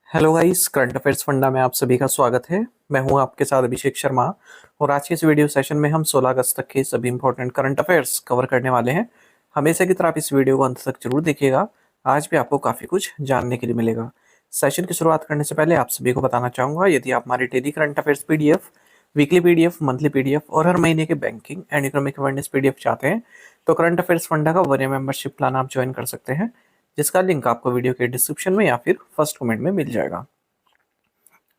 Hello guys, current affairs funda में आप सभी का स्वागत है। मैं हूं आपके साथ अभिषेक शर्मा और आज के इस वीडियो सेशन में हम 16 अगस्त तक के सभी इंपॉर्टेंट करंट अफेयर्स कवर करने वाले हैं। हमेशा की तरह आप इस वीडियो को अंत तक जरूर देखिएगा। आज भी आपको काफ़ी कुछ जानने के लिए मिलेगा। सेशन की शुरुआत करने से पहले आप सभी को बताना चाहूँगा, यदि आप हमारे daily current affairs PDF, weekly PDF, monthly PDF और हर महीने के banking and economic awareness PDF चाहते हैं तो करंट अफेयर्स फंडा का 1 ईयर मेंबरशिप प्लान आप ज्वाइन कर सकते हैं, जिसका लिंक आपको वीडियो के डिस्क्रिप्शन में या फिर फर्स्ट कमेंट में मिल जाएगा।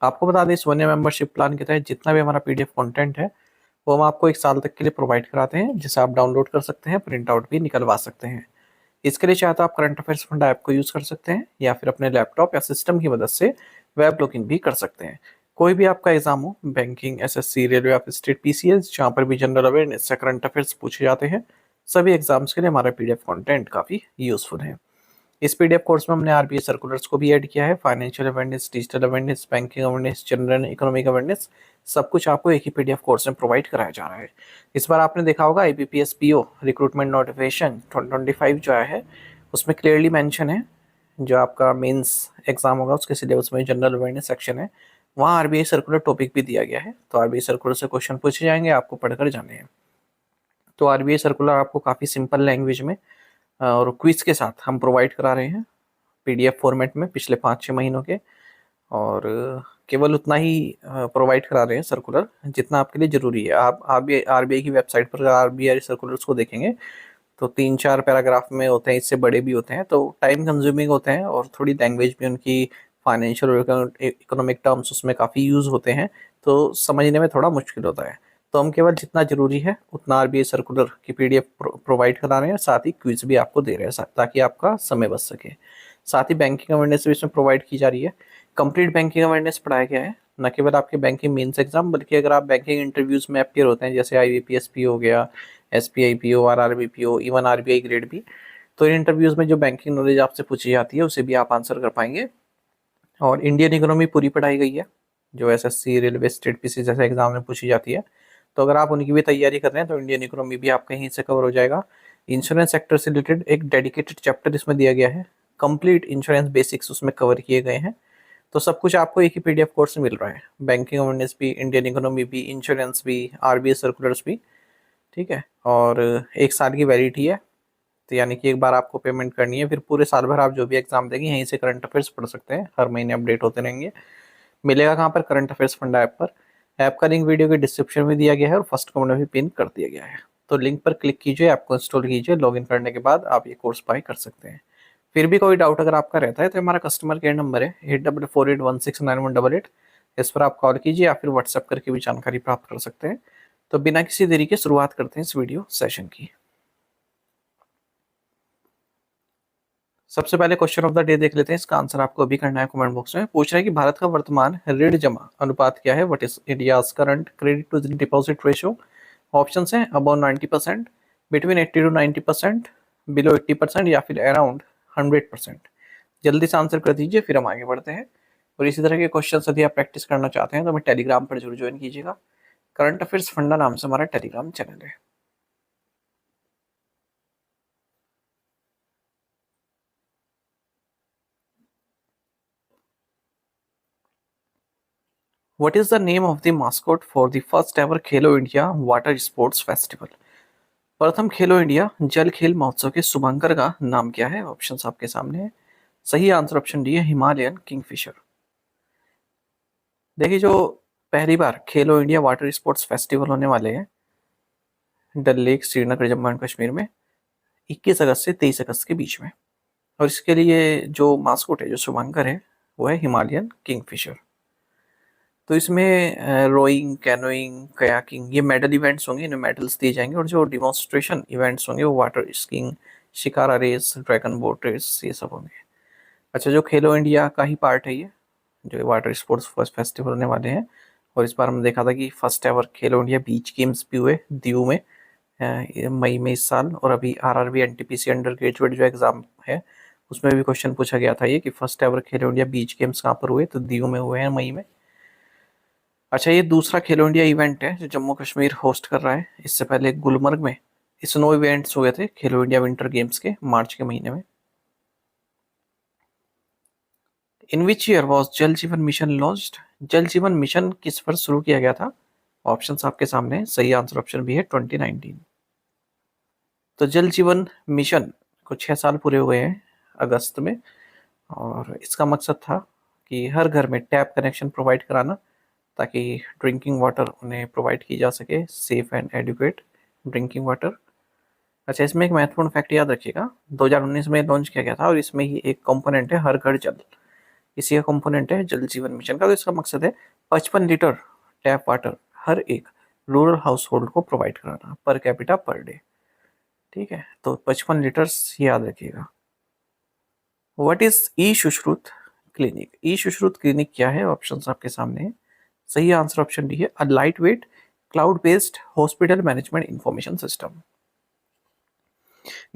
आपको बता दें, इस 1 ईयर मेंबरशिप प्लान के तहत जितना भी हमारा पीडीएफ कंटेंट है वो हम आपको 1 साल तक के लिए प्रोवाइड कराते हैं, जिसे आप डाउनलोड कर सकते हैं, प्रिंट आउट भी निकलवा सकते हैं। इसके लिए चाहे तो आप करंट अफेयर्स फंडा ऐप को यूज़ कर सकते हैं या फिर अपने लैपटॉप या सिस्टम की मदद से वेब लॉगिन भी कर सकते हैं। कोई भी आपका एग्जाम हो, बैंकिंग, एसएससी, रेलवे या फिर स्टेट पीसीएस, जहाँ पर भी जनरल अवेयरनेस या करंट अफेयर्स पूछे जाते हैं, सभी एग्जाम्स के लिए हमारा पीडीएफ कंटेंट काफ़ी यूजफुल है। इस पीडीएफ कोर्स में हमने आरबीआई सर्कुलर्स को भी ऐड किया है। Financial awareness, digital awareness, banking awareness, general economic awareness, सब कुछ आपको एक ही पीडीएफ कोर्स में प्रोवाइड कराया जा रहा है। इस बार आपने देखा होगा आईबीपीएस पीओ रिक्रूटमेंट नोटिफिकेशन 2025 जो आया है, उसमें क्लियरली मेंशन है जो आपका मेंस एग्जाम होगा उसके सिलेबस में जनरल अवेयरनेस सेक्शन है, वहाँ आरबीआई सर्कुलर टॉपिक भी दिया गया है। तो आरबीआई सर्कुलर से क्वेश्चन पूछे जाएंगे, आपको पढ़कर जाने हैं। तो आरबीआई सर्कुलर आपको काफ़ी सिंपल लैंग्वेज में और क्विज के साथ हम प्रोवाइड करा रहे हैं पीडीएफ फॉर्मेट में पिछले 5-6 महीनों के। और केवल उतना ही प्रोवाइड करा रहे हैं सर्कुलर जितना आपके लिए ज़रूरी है। आप आरबीआई की वेबसाइट पर आरबीआई सर्कुलर्स को देखेंगे तो 3-4 पैराग्राफ में होते हैं, इससे बड़े भी होते हैं, तो टाइम कंज्यूमिंग होते हैं और थोड़ी लैंग्वेज भी उनकी फाइनेंशियल और इकोनॉमिक टर्म्स उसमें काफ़ी यूज़ होते हैं, तो समझने में थोड़ा मुश्किल होता है। तो हम केवल जितना ज़रूरी है उतना आरबीआई सर्कुलर की पीडीएफ प्रोवाइड करा रहे हैं, साथ ही क्विज भी आपको दे रहे हैं ताकि आपका समय बच सके। साथ ही बैंकिंग अवेयरनेस भी इसमें प्रोवाइड की जा रही है। कंप्लीट बैंकिंग अवेयरनेस पढ़ाया गया है, न केवल आपके बैंकिंग मेंस एग्जाम, बल्कि अगर आप बैंकिंग इंटरव्यूज में अपियर होते हैं, जैसे आईबीपीएस पी हो गया, SBI PO, RRB PO, even RBI grade भी, तो इन इंटरव्यूज में जो बैंकिंग नॉलेज आपसे पूछी जाती है उसे भी आप आंसर कर पाएंगे। और इंडियन इकोनॉमी पूरी पढ़ाई गई है, जो एसएससी, रेलवे, स्टेट पीसी जैसे एग्जाम में पूछी जाती है। तो अगर आप उनकी भी तैयारी कर रहे हैं तो इंडियन इकोनॉमी भी आपका यहीं से कवर हो जाएगा। इंश्योरेंस सेक्टर से रिलेटेड एक डेडिकेटेड चैप्टर इसमें दिया गया है, कंप्लीट इंश्योरेंस बेसिक्स उसमें कवर किए गए हैं। तो सब कुछ आपको एक ही पीडीएफ कोर्स में मिल रहा है, बैंकिंग अवेयरनेस भी, इंडियन इकोनॉमी भी, इंश्योरेंस भी, आरबीआई सर्कुलर्स भी। ठीक है, और 1 साल की वैलिडिटी है, तो यानी कि एक बार आपको पेमेंट करनी है, फिर पूरे साल भर आप जो भी एग्जाम देंगे यहीं से करंट अफेयर्स पढ़ सकते हैं, हर महीने अपडेट होते रहेंगे। मिलेगा कहाँ पर? करंट अफेयर्स फंडा ऐप पर। ऐप का लिंक वीडियो के डिस्क्रिप्शन में दिया गया है और फर्स्ट कमेंट में भी पिन कर दिया गया है। तो लिंक पर क्लिक कीजिए, ऐप को इंस्टॉल कीजिए, लॉगिन करने के बाद आप ये कोर्स बाय कर सकते हैं। फिर भी कोई डाउट अगर आपका रहता है तो हमारा कस्टमर केयर नंबर है 8448169188, इस पर आप कॉल कीजिए या फिर व्हाट्सएप करके भी जानकारी प्राप्त कर सकते हैं। तो बिना किसी देरी के शुरुआत करते हैं इस वीडियो सेशन की। सबसे पहले क्वेश्चन ऑफ द डे देख लेते हैं, इसका आंसर आपको अभी करना है कमेंट बॉक्स में। पूछ रहा है कि भारत का वर्तमान ऋण जमा अनुपात क्या है? What is India's current credit to deposit ratio? Option है अबाउट 90%, बिटवीन 80 to 90%, बिलो 80% या फिर अराउंड 100%। जल्दी से आंसर कर दीजिए, फिर हम आगे बढ़ते हैं। और इसी तरह के क्वेश्चन यदि आप प्रैक्टिस करना चाहते हैं तो हमें टेलीग्राम पर जरूर ज्वाइन कीजिएगा। करंट अफेयर्स फंडा नाम से हमारा टेलीग्राम चैनल है। What is the name of the mascot for the first ever Khelo India water sports festival? प्रथम खेलो इंडिया जल खेल महोत्सव के शुभांकर का नाम क्या है? ऑप्शंस आपके सामने है। सही आंसर ऑप्शन डी है, हिमालयन किंगफिशर। देखिए, जो पहली बार खेलो इंडिया वाटर स्पोर्ट्स फेस्टिवल होने वाले हैं डल लेक, श्रीनगर, जम्मू एंड कश्मीर में 21 अगस्त से 23 अगस्त के बीच में। और इसके लिए जो मास्कोट है, जो शुभांकर है, वो है हिमालयन किंगफिशर। तो इसमें रोइंग, कैनोइंग, कयाकिंग, ये मेडल इवेंट्स होंगे, इन्हें मेडल्स दिए जाएंगे। और जो डिमॉन्स्ट्रेशन इवेंट्स होंगे वो water skiing, shikara race, dragon boat race, ये सब होंगे। अच्छा, जो खेलो इंडिया का ही पार्ट है ये, जो वाटर स्पोर्ट्स फर्स्ट फेस्टिवल होने वाले हैं। और इस बार हमने देखा था कि फर्स्ट एवर खेलो इंडिया बीच गेम्स भी हुए दीव में मई में इस साल। और अभी आरआरबी एनटीपीसी अंडर ग्रेजुएट जो एग्जाम है उसमें भी क्वेश्चन पूछा गया था ये कि फर्स्ट एवर खेलो इंडिया बीच गेम्स कहाँ पर हुए, तो दीव में हुए हैं मई में। अच्छा, ये दूसरा खेलो इंडिया इवेंट है जो जम्मू कश्मीर होस्ट कर रहा है। इससे पहले गुलमर्ग में स्नो इवेंट्स हुए थे खेलो इंडिया विंटर गेम्स के मार्च के महीने में। इन विच ईयर वॉज जल जीवन मिशन लॉन्च्ड? जल जीवन मिशन किस वर्ष शुरू किया गया था? ऑप्शंस आपके सामने हैं। सही आंसर ऑप्शन भी है 2019। तो जल जीवन मिशन को 6 साल पूरे हुए हैं अगस्त में, और इसका मकसद था कि हर घर में टैप कनेक्शन प्रोवाइड कराना, ताकि ड्रिंकिंग वाटर उन्हें प्रोवाइड की जा सके, safe and adequate drinking water. अच्छा, इसमें एक महत्वपूर्ण फैक्ट याद रखिएगा, 2019 में लॉन्च किया गया था और इसमें ही एक कंपोनेंट है हर घर जल, इसी का कंपोनेंट है जल जीवन मिशन का। तो इसका मकसद है 55 लीटर टैप वाटर हर एक रूरल हाउस होल्ड को प्रोवाइड कराना पर कैपिटा पर डे। ठीक है, तो 55 लीटर्स याद रखिएगा। What is e Sushruta clinic? E Sushruta clinic क्या है? ऑप्शंस आपके सामने है। सही आंसर ऑप्शन डी है, a light weight cloud based hospital management information system.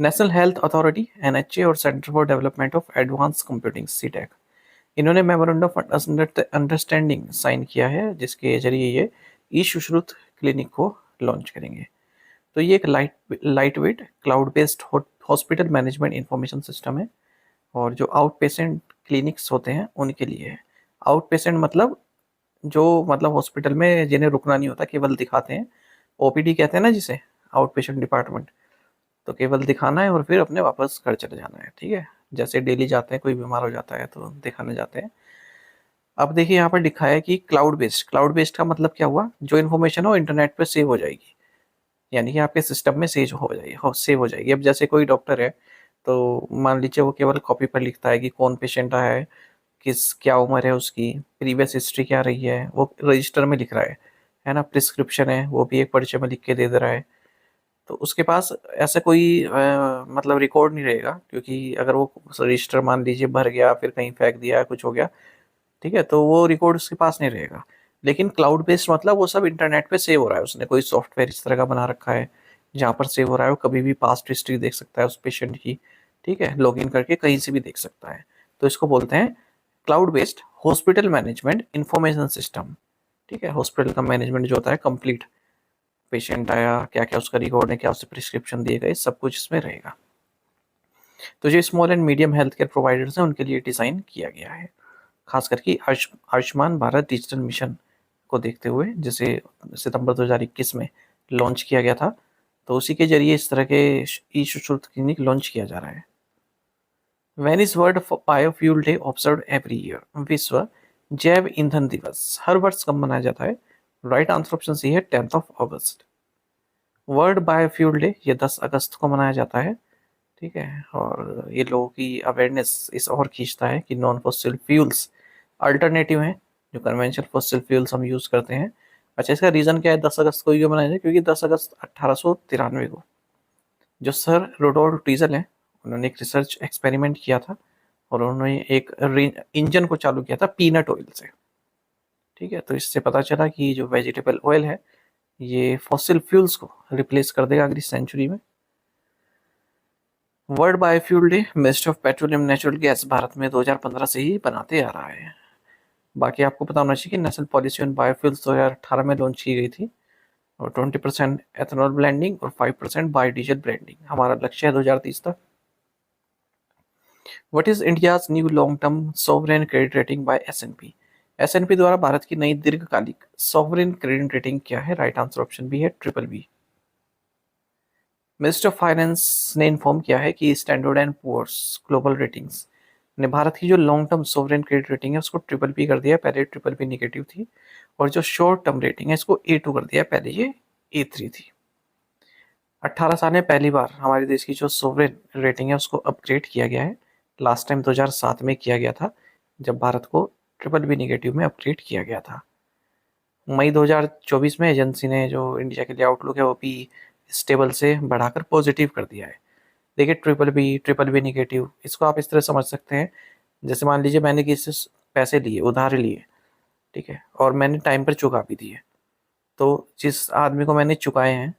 National health authority NHA और centre for development of advance computing CDAC, इन्होंने मेमोरेंडम ऑफ अंडरस्टैंडिंग साइन किया है, जिसके जरिए ये ई सुश्रुत क्लिनिक को लॉन्च करेंगे। तो ये एक light weight cloud based hospital management information system है, और जो आउट पेशेंट क्लिनिक्स होते हैं उनके लिए है। आउट पेशेंट मतलब जो मतलब हॉस्पिटल में जिन्हें रुकना नहीं होता, केवल दिखाते हैं, ओपीडी कहते हैं ना जिसे, आउट पेशेंट डिपार्टमेंट। तो केवल दिखाना है और फिर अपने वापस घर चले जाना है। ठीक है, जैसे डेली जाते हैं, कोई बीमार हो जाता है तो दिखाने जाते हैं। अब देखिए यहाँ पर लिखा है कि क्लाउड बेस्ड। क्लाउड बेस्ड का मतलब क्या हुआ? जो इन्फॉर्मेशन हो इंटरनेट पर सेव हो जाएगी, यानी कि आपके सिस्टम में सेव हो जाएगी। अब जैसे कोई डॉक्टर है, तो मान लीजिए वो केवल कॉपी पर लिखता है कि कौन पेशेंट आया है, किस क्या उम्र है उसकी, प्रीवियस हिस्ट्री क्या रही है, वो रजिस्टर में लिख रहा है ना। प्रिस्क्रिप्शन है वो भी एक पर्चे में लिख के दे रहा है। तो उसके पास ऐसा कोई मतलब रिकॉर्ड नहीं रहेगा, क्योंकि अगर वो रजिस्टर मान लीजिए भर गया, फिर कहीं फेंक दिया, कुछ हो गया, ठीक है, तो वो रिकॉर्ड उसके पास नहीं रहेगा। लेकिन क्लाउड बेस्ड मतलब वो सब इंटरनेट पे सेव हो रहा है, उसने कोई सॉफ्टवेयर इस तरह का बना रखा है जहाँ पर सेव हो रहा है, वो कभी भी पास्ट हिस्ट्री देख सकता है उस पेशेंट की। ठीक है, लॉगिन करके कहीं से भी देख सकता है। तो इसको बोलते हैं cloud based hospital management information system. ठीक है, हॉस्पिटल का मैनेजमेंट जो होता है कंप्लीट, पेशेंट आया, क्या क्या उसका रिकॉर्ड है, क्या उससे प्रिस्क्रिप्शन दिए गए, सब कुछ इसमें रहेगा। तो जो small and medium health care providers हैं उनके लिए डिज़ाइन किया गया है, खास करके आयुष्मान भारत डिजिटल मिशन को देखते हुए, जिसे सितंबर 2021 में लॉन्च किया गया था। तो उसी के जरिए इस तरह के ई सुश्रुत क्लिनिक लॉन्च किया जा रहा है। When is world biofuel day observe every year? विश्व जैव ईंधन दिवस हर वर्ष कब मनाया जाता है? राइट आंसर ऑप्शन सी है 10 अगस्त। वर्ल्ड बायोफ्यूल डे ये 10 अगस्त को मनाया जाता है। ठीक है, और ये लोगों की अवेयरनेस इस और खींचता है कि नॉन फॉसिल फ्यूल्स अल्टरनेटिव हैं, जो कन्वेंशनल फॉसिल फ्यूल्स हम यूज़ करते हैं। अच्छा, इसका रीज़न क्या है 10 अगस्त को क्यों मनाया जाए? क्योंकि 10 अगस्त 1893 को जो सर रोडोल्फ डीजल हैं, उन्होंने एक रिसर्च एक्सपेरिमेंट किया था, और उन्होंने एक इंजन को चालू किया था पीनट ऑयल से। ठीक है, तो इससे पता चला कि जो वेजिटेबल ऑयल है ये फॉसिल फ्यूल्स को रिप्लेस कर देगा अगली सेंचुरी में। World biofuel day ministry of petroleum natural gas Bharat में 2015 से ही बनाते आ रहा है। बाकी आपको पता होना चाहिए कि नेशनल पॉलिसी ऑन बायोफ्यूल्स 2018 में लॉन्च की गई थी, और 20% एथेनॉल ब्लेंडिंग और 5% बायोडीजल ब्लेंडिंग हमारा लक्ष्य है 2030 तक। What is India's new long term sovereign credit rating by SNP? SNP द्वारा भारत की नई दीर्घकालिक सॉवरेन क्रेडिट रेटिंग क्या है? राइट आंसर ऑप्शन बी है BBB। मिनिस्टर ऑफ फाइनेंस ने इन्फॉर्म किया है कि Standard and Poor's global ratings ने भारत की जो long term sovereign credit rating है उसको BBB कर दिया। पहले BBB नेगेटिव थी, और जो शॉर्ट टर्म रेटिंग है इसको A2 कर दिया, पहले ये A3 थी। 18 साल में पहली बार हमारे देश की जो सोवरेन रेटिंग है उसको अपग्रेड किया गया है। लास्ट टाइम 2007 में किया गया था, जब भारत को BBB नेगेटिव में अपग्रेड किया गया था। मई 2024 में एजेंसी ने जो इंडिया के लिए आउटलुक है वो भी स्टेबल से बढ़ाकर पॉजिटिव कर दिया है। देखिए BBB नेगेटिव, इसको आप इस तरह समझ सकते हैं, जैसे मान लीजिए मैंने किसी से पैसे लिए, उधार लिए, ठीक है, और मैंने टाइम पर चुका भी दिए, तो जिस आदमी को मैंने चुकाए हैं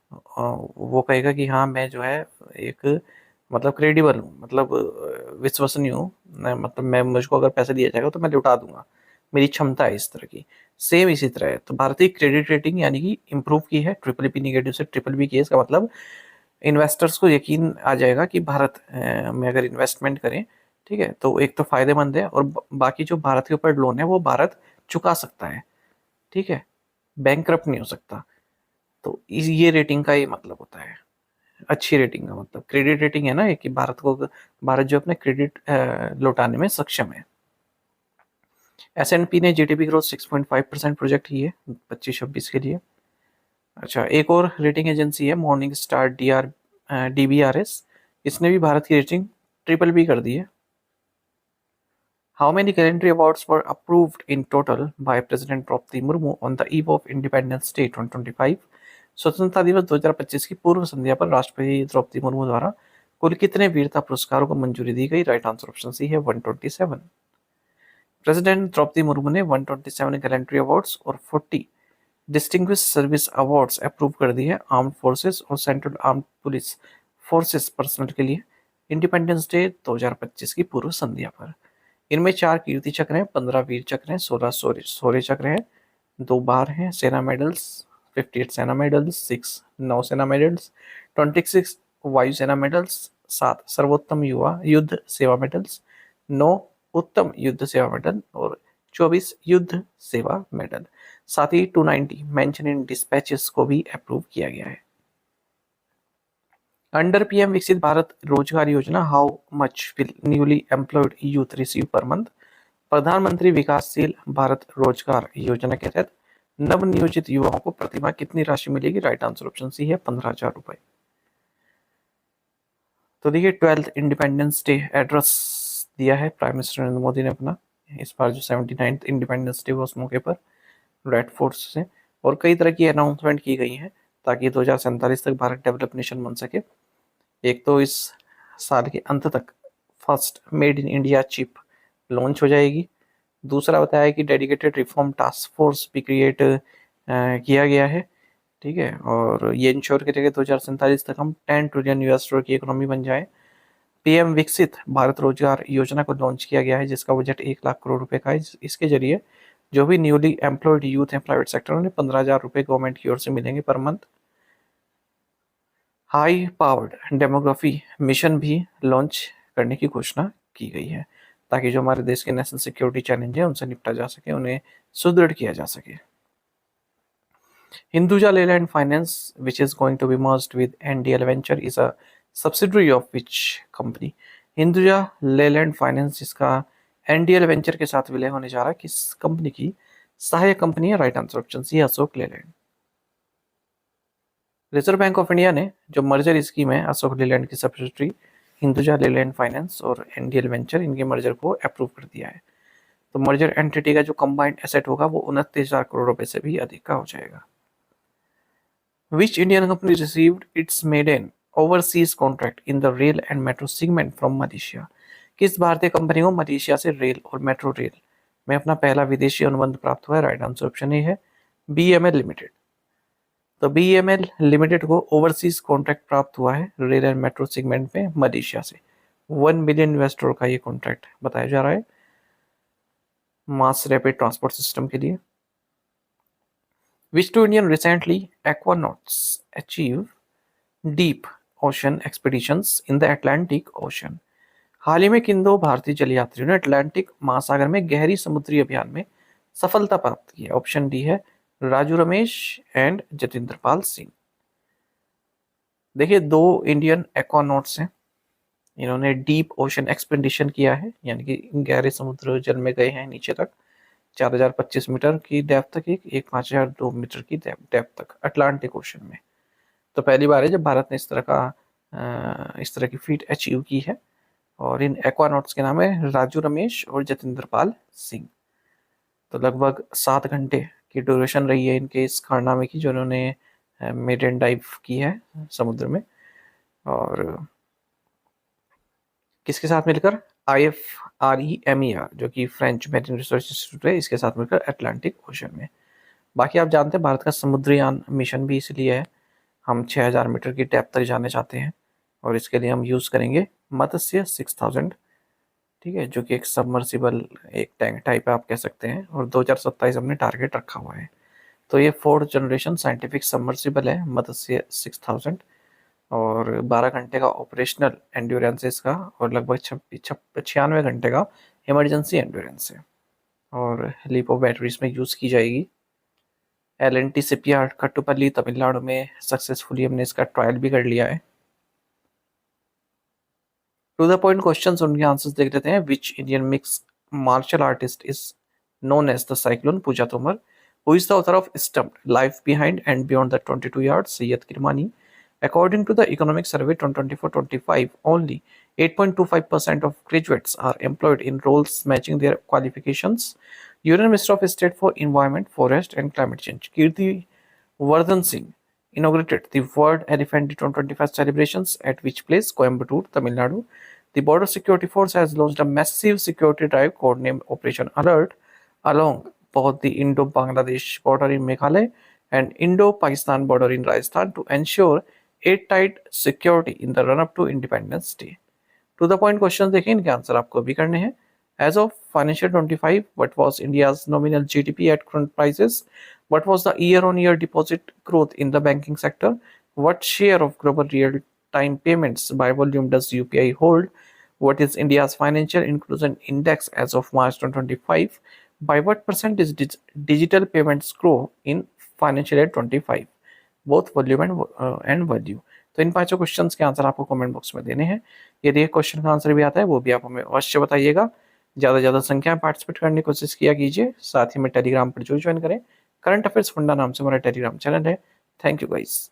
वो कहेगा कि हाँ मैं जो है एक मतलब क्रेडिबल हूँ, मतलब विश्वसनीय हूँ, मतलब मैं मुझको अगर पैसे दिया जाएगा तो मैं लौटा दूंगा, मेरी क्षमता है इस तरह की। सेम इसी तरह है, तो भारतीय क्रेडिट रेटिंग यानी कि इम्प्रूव की है, BBB नेगेटिव से BBB की है। इसका मतलब इन्वेस्टर्स को यकीन आ जाएगा कि भारत में अगर इन्वेस्टमेंट करें ठीक है, तो एक तो फायदेमंद है, और बाकी जो भारत के ऊपर लोन है वो भारत चुका सकता है। ठीक है, बैंकरप्ट नहीं हो सकता। तो ये रेटिंग का ये मतलब होता है, अच्छी रेटिंग का मतलब। क्रेडिट रेटिंग है ना ये, कि भारत जो अपने क्रेडिट लौटाने में सक्षम है। S&P ने जीडीपी ग्रोथ 6.5% प्रोजेक्ट की है 25-26 के लिए। अच्छा, एक और रेटिंग एजेंसी है मॉर्निंग स्टार DBRS, इसने भी भारत की रेटिंग ट्रिपल बी कर दी है। How many gallantry awards were approved in total by President Droupadi Murmu on the eve of Independence Day 2025? स्वतंत्रता दिवस 2025 की पूर्व संध्या पर राष्ट्रपति द्रौपदी मुर्मू द्वारा कुल कितने वीरता पुरस्कारों को मंजूरी दी गई? राइट आंसर ऑप्शन सी है 127। प्रेसिडेंट द्रौपदी मुर्मू ने 127 कैलेंडरी अवार्ड्स और 40 डिस्टिंग्विश सर्विस अवार्ड्स अप्रूव कर दिए हैं आर्म्ड फोर्सेस और central armed police forces personal के लिए इंडिपेंडेंस डे 2025 की पूर्व संध्या पर। इनमें 4 कीर्ति चक्र हैं, 15 वीर चक्र हैं, 16 शौर्य चक्र हैं, 2 बार हैं सेना मेडल्स, 58 सेना मेडल्स, 6 नौसेना मेडल्स, 26 वायुसेना मेडल्स, 7 सर्वोत्तम युवा युद्ध सेवा मेडल्स, 9 उत्तम युद्ध सेवा मेडल और 24 युद्ध सेवा मेडल। साथ ही 290 मेंशन इन डिस्पैचेस को भी अप्रूव किया गया है। अंडर पीएम विकसित भारत रोजगार योजना, how much will newly employed youth receive per month? प्रधानमंत्री विकासशील भारत रोजगार योजना के तहत नव नियोजित युवाओं को प्रतिमाह कितनी राशि मिलेगी? राइट आंसर ऑप्शन सी है 15,000 रुपए। तो देखिए, 12th इंडिपेंडेंस डे एड्रेस दिया है प्राइम मिनिस्टर नरेंद्र मोदी ने अपना, इस बार जो 79th इंडिपेंडेंस डे हुआ उस मौके पर रेड फोर्ट से, और कई तरह की अनाउंसमेंट की गई हैं ताकि 2047 तक भारत डेवलप नेशन बन सके। एक तो इस साल के अंत तक first made in India chip launch हो जाएगी। दूसरा बताया कि डेडिकेटेड रिफॉर्म टास्क फोर्स भी क्रिएट किया गया है। ठीक है, और ये इंश्योर करेगा 2047 तक हम 10 ट्रिलियन US डॉलर की इकोनॉमी बन जाए। पीएम विकसित भारत रोजगार योजना को लॉन्च किया गया है जिसका बजट 1 लाख करोड़ रुपए का है। इसके जरिए जो भी न्यूली एम्प्लॉयड यूथ हैं प्राइवेट सेक्टर, उन्हें 15,000 रुपए गवर्नमेंट की ओर से मिलेंगे per month. High powered demography mission भी लॉन्च करने की घोषणा की गई है ताकि जो हमारे देश के नेशनल सिक्योरिटी चैलेंज है उनसे निपटा जा सके, उन्हें सुदृढ़ किया जा सके। Hinduja Leyland Finance, which is going to be merged with NDL Venture, is a subsidiary of which company? Hinduja Leyland Finance जिसका NDL Venture के साथ विलय होने जा रहा है, किस कंपनी की सहायक कंपनी है? Right answer option C Ashok Leyland. Reserve Bank of India ने जो मर्जर स्कीम है अशोक लेलैंड की सब्सिडियरी हिंदुजा लेलैंड फाइनेंस और NDL वेंचर, इनके मर्जर को अप्रूव कर दिया है। तो मर्जर एंटिटी का जो कंबाइंड एसेट होगा वो 29,000 करोड़ रुपए से भी अधिक का हो जाएगा। Which Indian company received its maiden overseas contract in the rail and metro segment from Malaysia? किस भारतीय कंपनी को मलेशिया से रेल और मेट्रो रेल में अपना पहला विदेशी अनुबंध प्राप्त हुआ है? राइट आंसर ऑप्शन ए है BEML लिमिटेड। तो BEML लिमिटेड को ओवरसीज कॉन्ट्रैक्ट प्राप्त हुआ है रेल एंड मेट्रो सेगमेंट में मलेशिया से। 1 बिलियन US डॉलर का ये कॉन्ट्रैक्ट बताया जा रहा है मास रैपिड ट्रांसपोर्ट सिस्टम के लिए। Which two Indian recently aquanauts achieve deep ocean expeditions in the Atlantic Ocean? हाल ही में किन 2 भारतीय जल यात्रियों ने अटलांटिक महासागर में गहरी समुद्री अभियान में सफलता प्राप्त की है? ऑप्शन डी है राजू रमेश एंड जतिंद्र पाल सिंह। देखिए, 2 इंडियन एक्वानॉट्स हैं, इन्होंने डीप ओशन एक्सपेडिशन किया है, यानी कि गहरे समुद्र जल में गए हैं नीचे तक, 4,025 मीटर की डेप्थ तक, एक 5,002 मीटर की डेप्थ तक अटलांटिक ओशन में। तो पहली बार है जब भारत ने इस तरह की फीट अचीव की है। और इन एक्वानॉट्स के नाम है राजू रमेश और जतिंद्र पाल सिंह। तो लगभग 7 घंटे की ड्यूरेशन रही है इनके इस कारनामे की, जो उन्होंने मेरिन डाइव की है समुद्र में। और किसके साथ मिलकर? IFREMER जो कि फ्रेंच मैरीन रिसर्च इंस्टीट्यूट है, इसके साथ मिलकर अटलांटिक ओशन में। बाकी आप जानते हैं भारत का समुद्रयान मिशन भी इसलिए है, हम 6,000 मीटर की डेप्थ तक जाने चाहते हैं और इसके लिए हम यूज़ करेंगे मत्स्य 6000, ठीक है, जो कि एक सबमर्सिबल एक टैंक टाइप है आप कह सकते हैं, और 2027 हमने टारगेट रखा हुआ है। तो ये 4th जनरेशन साइंटिफिक सबमर्सिबल है मत्स्य 6000, और 12 घंटे का ऑपरेशनल एंड्योरेंस है इसका, और लगभग 96 घंटे का इमरजेंसी एंड्योरेंस है, और लिपो बैटरीज में यूज़ की जाएगी। एल&टी शिपयार्ड कट्टुपल्ली तमिलनाडु में सक्सेसफुली हमने इसका ट्रायल भी कर लिया है। टू द पॉइंट क्वेश्चंस, उनके आंसर्स देख लेते हैं। Which Indian mix martial artist is known as the Cyclone? Pooja Tomar. Who is the author of Stumped, Life Behind and Beyond the 22 Yards? Sayyed Kirmani. According to the Economic Survey 2024-25, only 8.25% of graduates are employed in roles matching their qualifications. Union Minister of State for Environment, Forest and Climate Change, Kirti Vardhan Singh, inaugurated the World Elephant Day 2025 celebrations at which place? Coimbatore, Tamil Nadu. The Border Security Force has launched a massive security drive codenamed Operation Alert along both the Indo-Bangladesh border in Meghalaya and Indo-Pakistan border in Rajasthan to ensure airtight security in the run-up to Independence Day. To the point questions देखें, इनके answer आपको भी करने हैं। As of financial 25, what was India's nominal GDP at current prices? What was the year-on-year deposit growth in the banking sector? What share of global real-time payments by volume does UPI hold? What is India's financial inclusion index as of March 2025? By what percentage did digital payments grow in financial year 25? Both volume and value. तो इन 5 questions के answer आपको comment box में देने हैं। यदि एक question का answer भी आता है वो भी आप हमें अवश्य बताइएगा। ज़्यादा से ज़्यादा संख्या में पार्टिसिपेट करने की कोशिश किया कीजिए। साथ ही में टेलीग्राम पर जो ज्वाइन करें। करंट अफेयर्स फंडा नाम से हमारा टेलीग्राम चैनल है। Thank you guys.